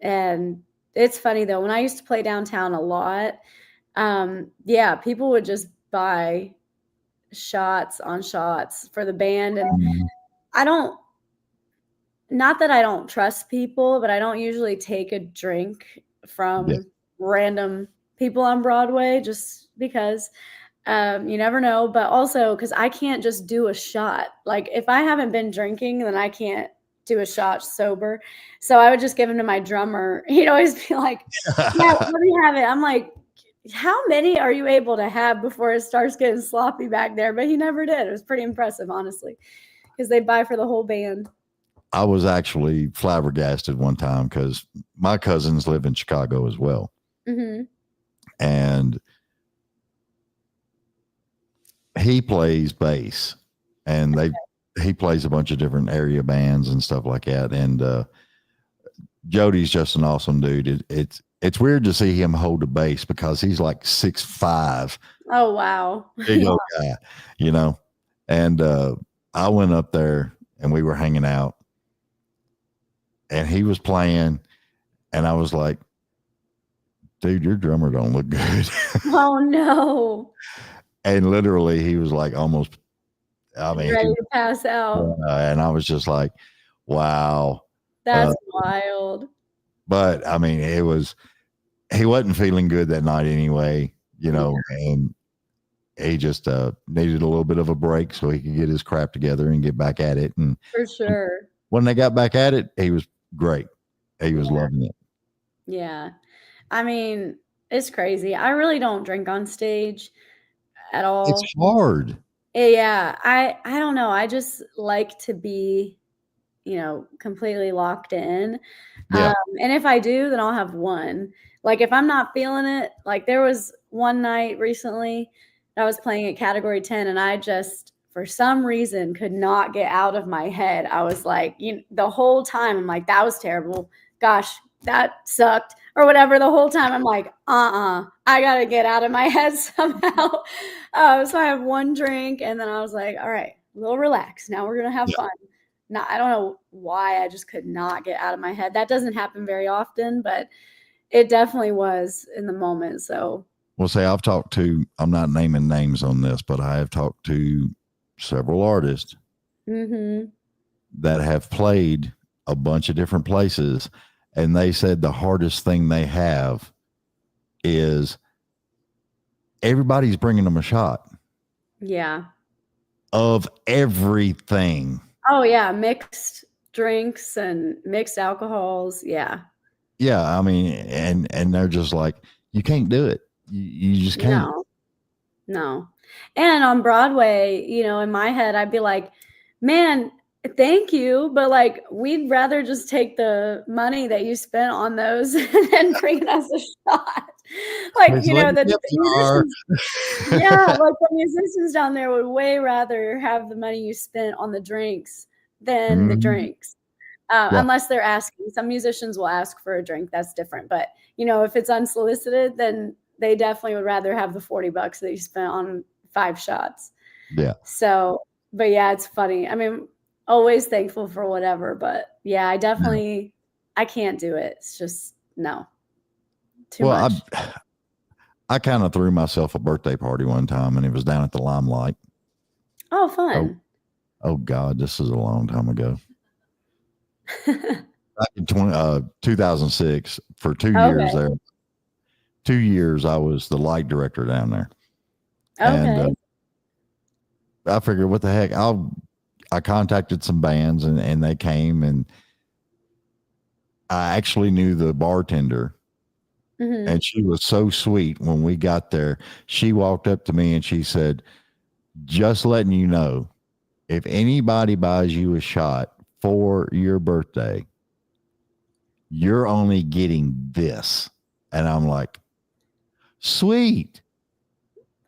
And it's funny though, when I used to play downtown a lot, people would just buy shots on shots for the band. And not that I don't trust people, but I don't usually take a drink from random people on Broadway just because you never know. But also because I can't just do a shot. Like if I haven't been drinking, then I can't do a shot sober. So I would just give them to my drummer. He'd always be like, yeah, let me have it. I'm like, how many are you able to have before it starts getting sloppy back there? But he never did. It was pretty impressive, honestly, because they buy for the whole band. I was actually flabbergasted one time because my cousins live in Chicago as well. Mm-hmm. And he plays bass and he plays a bunch of different area bands and stuff like that. And Jody's just an awesome dude. It's weird to see him hold a bass because he's like 6'5". Oh, wow. Big old guy, you know. And I went up there and we were hanging out. And he was playing, and I was like, dude, your drummer don't look good. Oh, no. And literally, he was like almost, ready to pass out. And I was just like, wow. That's wild. But, I mean, he wasn't feeling good that night anyway, you know, and he just needed a little bit of a break so he could get his crap together and get back at it. And for sure. When they got back at it, he was great. He was loving it. Yeah. I mean, it's crazy. I really don't drink on stage at all. It's hard. Yeah. I don't know. I just like to be, completely locked in. Yeah. And if I do, then I'll have one. Like if I'm not feeling it, like there was one night recently I was playing at Category 10 and I just, for some reason, could not get out of my head. I was like, the whole time I'm like, that was terrible. Gosh, that sucked or whatever. The whole time I'm like, I got to get out of my head somehow. So I have one drink and then I was like, all right, a little relax. Now we're going to have fun. Now, I don't know why I just could not get out of my head. That doesn't happen very often, but it definitely was in the moment. So we'll say I'm not naming names on this, but I have talked to several artists that have played a bunch of different places, and they said the hardest thing they have is everybody's bringing them a shot. Yeah. Of everything. Oh yeah, mixed drinks and mixed alcohols. Yeah. Yeah, I mean, and they're just like, you can't do it. You just can't. No. And on Broadway, in my head, I'd be like, man, thank you. But like, we'd rather just take the money that you spent on those and bring us a shot. Like, It's you know, like the tip jar. musicians, yeah, like the musicians down there would way rather have the money you spent on the drinks than the Mhm. drinks. Yeah. Unless they're asking. Some musicians will ask for a drink. That's different. But, you know, if it's unsolicited, then they definitely would rather have the $40 that you spent on 5 shots. Yeah. So, but yeah, it's funny. I mean, always thankful for whatever. But yeah, I can't do it. It's just, no, too Well, much. I kind of threw myself a birthday party one time, and it was down at the Limelight. Oh, Oh, fun. oh God, this is a long time ago. Back in 2006, for 2 years Okay. there. 2 years, I was the light director down there, and Okay. I figured, what the heck? I contacted some bands, and they came, and I actually knew the bartender. Hmm. And she was so sweet when we got there. She walked up to me and she said, just letting you know, if anybody buys you a shot for your birthday, you're only getting this. And I'm like, sweet.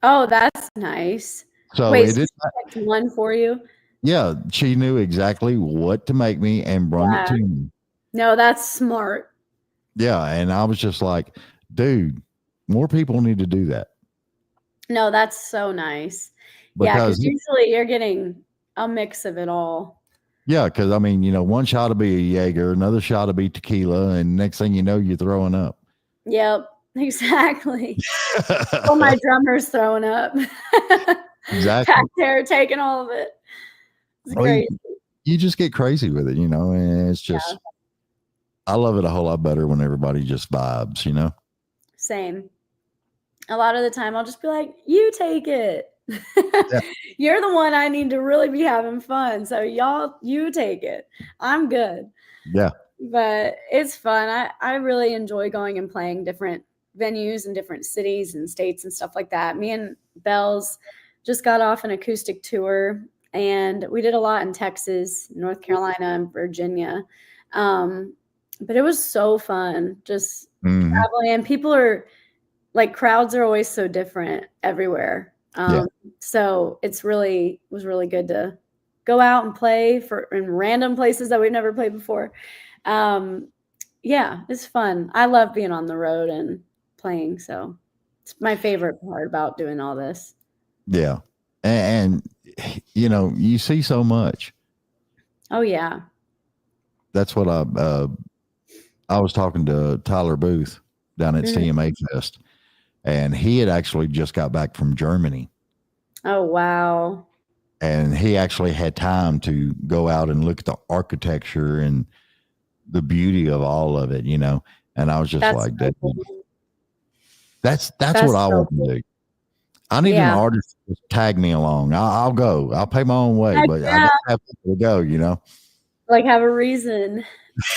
Oh, that's nice. So Wait, it so is, she picked one for you? yeah, she knew exactly what to make me and brung it Yeah. to me. No, that's smart. Yeah. And I was just like, dude, more people need to do that. No, that's so nice. Yeah, because Because, usually you're getting a mix of it all. yeah, because I mean, one shot will be a Jaeger, another shot will be tequila, and next thing you know, you're throwing up. Yep, exactly. Oh, my drummer's throwing up. Exactly. Back there taking all of it. It's Well, great. you just get crazy with it, and it's Yeah, just, I love it a whole lot better when everybody just vibes. same. A lot of the time I'll just be like, you take it. Yeah. You're the one I need to really be having fun. So you take it. I'm good. Yeah. But it's fun. I really enjoy going and playing different venues in different cities and states and stuff like that. Me and Bells just got off an acoustic tour, and we did a lot in Texas, North Carolina, and Virginia. But it was so fun just Mhm. traveling, and people are like, crowds are always so different everywhere. Yeah. So was really good to go out and play in random places that we've never played before. Yeah, it's fun. I love being on the road and playing. So it's my favorite part about doing all this. Yeah. And you see so much. Oh yeah. That's what I was talking to Tyler Booth down at Mhm. CMA Fest, and he had actually just got back from Germany. Oh wow. And he actually had time to go out and look at the architecture and the beauty of all of it, And I was just That's like, so that. cool. That's That's what I so want to cool. do. I need an Yeah. artist to tag me along. I'll go. I'll pay my own way, Heck but I yeah. gotta have people to go. Like, have a reason.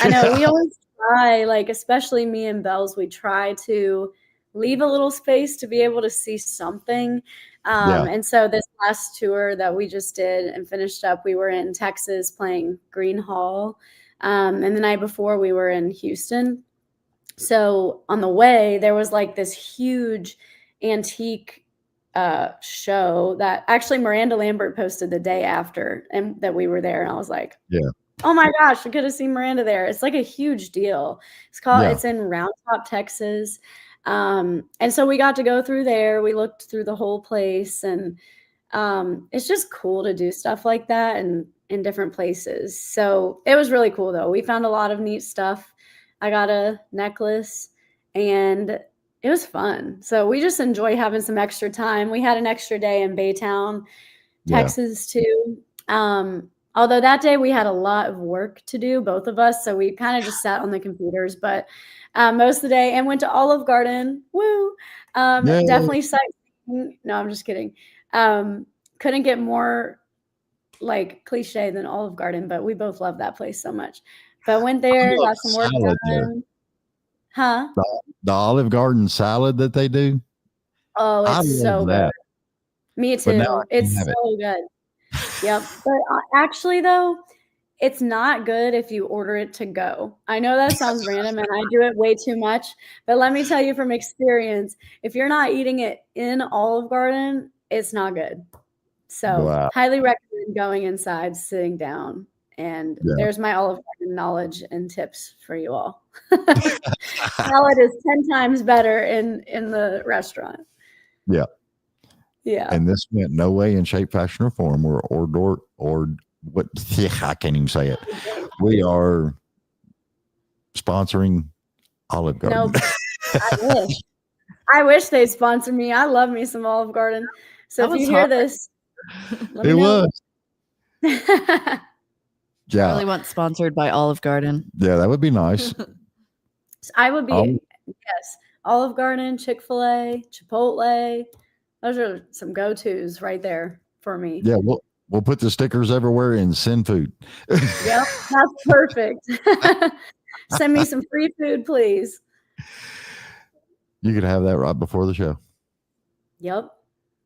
I know we always try, like, especially me and Bells, we try to leave a little space to be able to see something. Yeah. And so this last tour that we just did and finished up, we were in Texas playing Green Hall. And the night before we were in Houston. So on the way, there was like this huge antique show that actually Miranda Lambert posted the day after and that we were there. And I was like, Yeah. oh my gosh, we could have seen Miranda there. It's like a huge deal. Yeah. It's in Round Top, Texas. And so we got to go through there. We looked through the whole place, and it's just cool to do stuff like that and in different places. So it was really cool though. We found a lot of neat stuff. I got a necklace, and it was fun. So we just enjoy having some extra time. We had an extra day in Baytown, Yeah. Texas too. Although that day we had a lot of work to do, both of us. So we kind of just sat on the computers, but most of the day, and went to Olive Garden. Woo! Yay. Definitely sightseeing. No, I'm just kidding. Couldn't get more like cliche than Olive Garden, but we both love that place so much. But went there, love got some work salad there. done. Huh? The Olive Garden salad that they do. Oh, I it's love so good. that. Me But now too. I can't It's have it. so good. Yep. But actually, though, It's not good if you order it to go. I know that sounds random and I do it way too much, but let me tell you from experience, if you're not eating it in Olive Garden, it's not good. So Wow. highly recommend going inside, sitting down, and there's my Olive Garden knowledge and tips for you all. Salad is 10 times better in the restaurant. Yeah. Yeah. And this meant no way in shape, fashion, or form or what I can't even say it. We are sponsoring Olive Garden. No, I wish they'd sponsor me. I love me some Olive Garden. So if you hear this, let me know. Yeah. I really want sponsored by Olive Garden. Yeah, that would be nice. I would be, yes. Olive Garden, Chick-fil-A, Chipotle. Those are some go-tos right there for me. Yeah, we'll put the stickers everywhere and send food. Yep, that's perfect. Send me some free food, please. You could have that right before the show. Yep.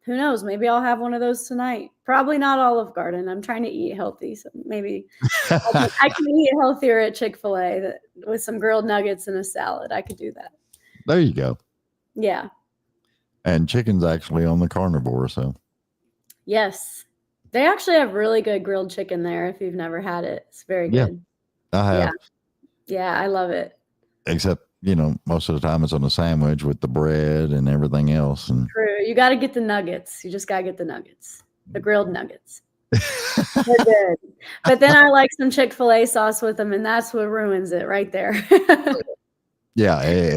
Who knows? Maybe I'll have one of those tonight. Probably not Olive Garden. I'm trying to eat healthy, so maybe I can eat healthier at Chick-fil-A with some grilled nuggets and a salad. I could do that. There you go. Yeah. And chicken's actually on the carnivore, so. Yes. They actually have really good grilled chicken there if you've never had it. It's very good. I have. Yeah, I love it. Except, most of the time it's on a sandwich with the bread and everything else. And true. You got to get the nuggets. You just got to get the nuggets. The grilled nuggets. They're good. But then I like some Chick-fil-A sauce with them, and that's what ruins it right there. Yeah.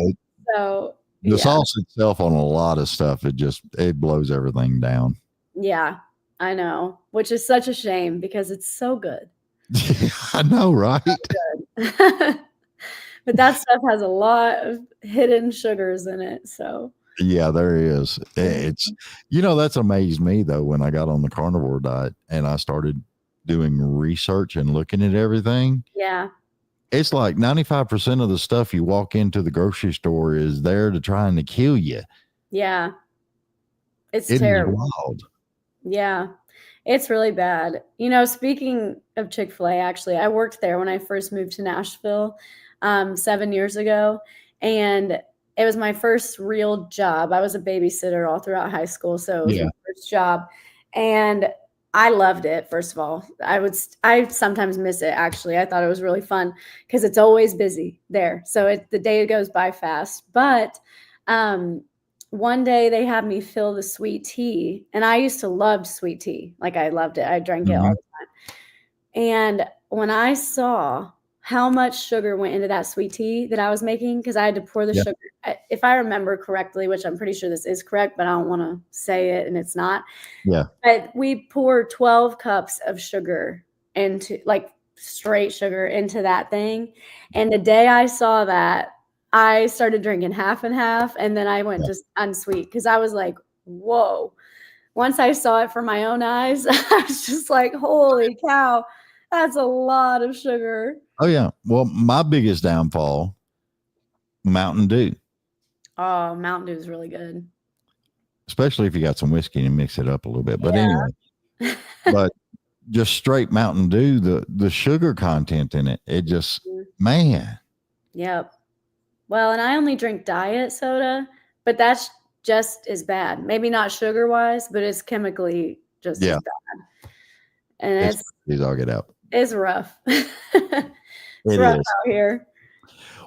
The So sauce itself on a lot of stuff, it blows everything down. Yeah, I know, which is such a shame because it's so good. I know, right? Good. But that stuff has a lot of hidden sugars in it. So yeah, there is. It's that's amazed me though when I got on the carnivore diet and I started doing research and looking at everything. Yeah. It's like 95% of the stuff you walk into the grocery store is there to trying to kill you. Yeah. It's It terrible. is wild. Yeah. It's really bad. Speaking of Chick-fil-A, actually, I worked there when I first moved to Nashville 7 years ago. And it was my first real job. I was a babysitter all throughout high school. So it was my first job. And I loved it. First of all, I sometimes miss it. Actually, I thought it was really fun because it's always busy there. So the day goes by fast. But one day they had me fill the sweet tea, and I used to love sweet tea. Like I loved it. I drank it all the time. And when I saw how much sugar went into that sweet tea that I was making, because I had to pour the sugar. If I remember correctly, which I'm pretty sure this is correct, but I don't want to say it and it's not. Yeah. But we poured 12 cups of sugar into, like straight sugar into that thing. And the day I saw that, I started drinking half and half. And then I went just unsweet because I was like, whoa. Once I saw it for my own eyes, I was just like, holy cow, that's a lot of sugar. Oh, yeah. Well, my biggest downfall, Mountain Dew. Oh, Mountain Dew is really good. Especially if you got some whiskey and mix it up a little bit. But anyway, but just straight Mountain Dew, the sugar content in it, it just, man. Yep. Well, and I only drink diet soda, but that's just as bad. Maybe not sugar wise, but it's chemically just as bad. And I'll get out. It's rough. It's rough out here.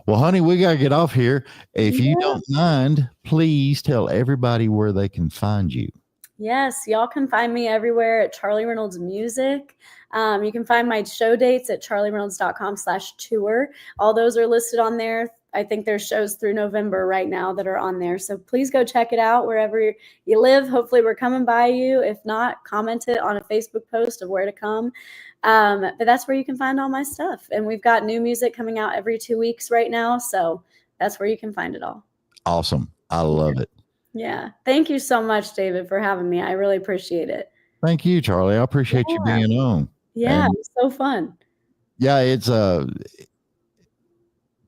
Well, honey, we got to get off here. If you don't mind, please tell everybody where they can find you. Yes, y'all can find me everywhere at Charly Reynolds Music. You can find my show dates at charlyreynolds.com/tour. All those are listed on there. I think there's shows through November right now that are on there. So please go check it out wherever you live. Hopefully we're coming by you. If not, comment it on a Facebook post of where to come. But that's where you can find all my stuff. And we've got new music coming out every 2 weeks right now. So that's where you can find it all. Awesome. I love it. Yeah. Thank you so much, David, for having me. I really appreciate it. Thank you, Charly. I appreciate you being on. Yeah, it was so fun. Yeah, it's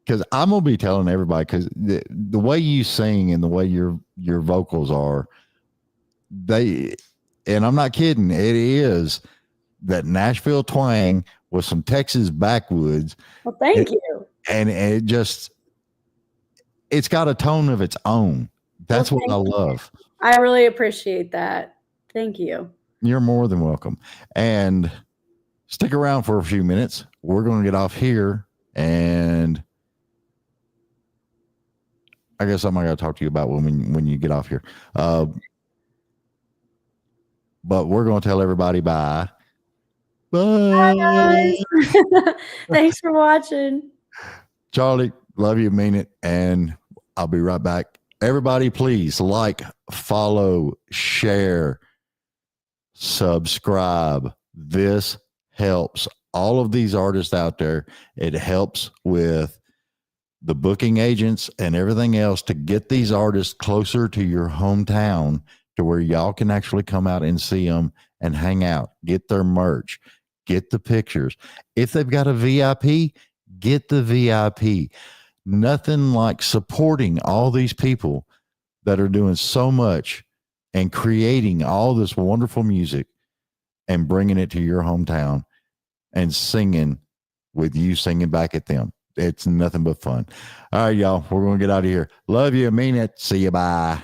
because I'm gonna be telling everybody, because the way you sing and the way your vocals are, and I'm not kidding, it is that Nashville twang with some Texas backwoods. Well, thank you. And it's got a tone of its own. That's Well, what I love. I really appreciate that. Thank you. You're more than welcome. And stick around for a few minutes. We're going to get off here, and I guess something I got to talk to you about when you get off here. But we're going to tell everybody bye. Bye. Bye, guys. Thanks for watching. Charlie, love you, mean it, and I'll be right back. Everybody, please like, follow, share, subscribe. This helps all of these artists out there. It helps with the booking agents and everything else to get these artists closer to your hometown, to where y'all can actually come out and see them and hang out, get their merch, get the pictures. If they've got a VIP, get the VIP. Nothing like supporting all these people that are doing so much and creating all this wonderful music and bringing it to your hometown and singing with you, singing back at them. It's nothing but fun. All right, y'all, we're going to get out of here. Love you. Mean it. See you. Bye.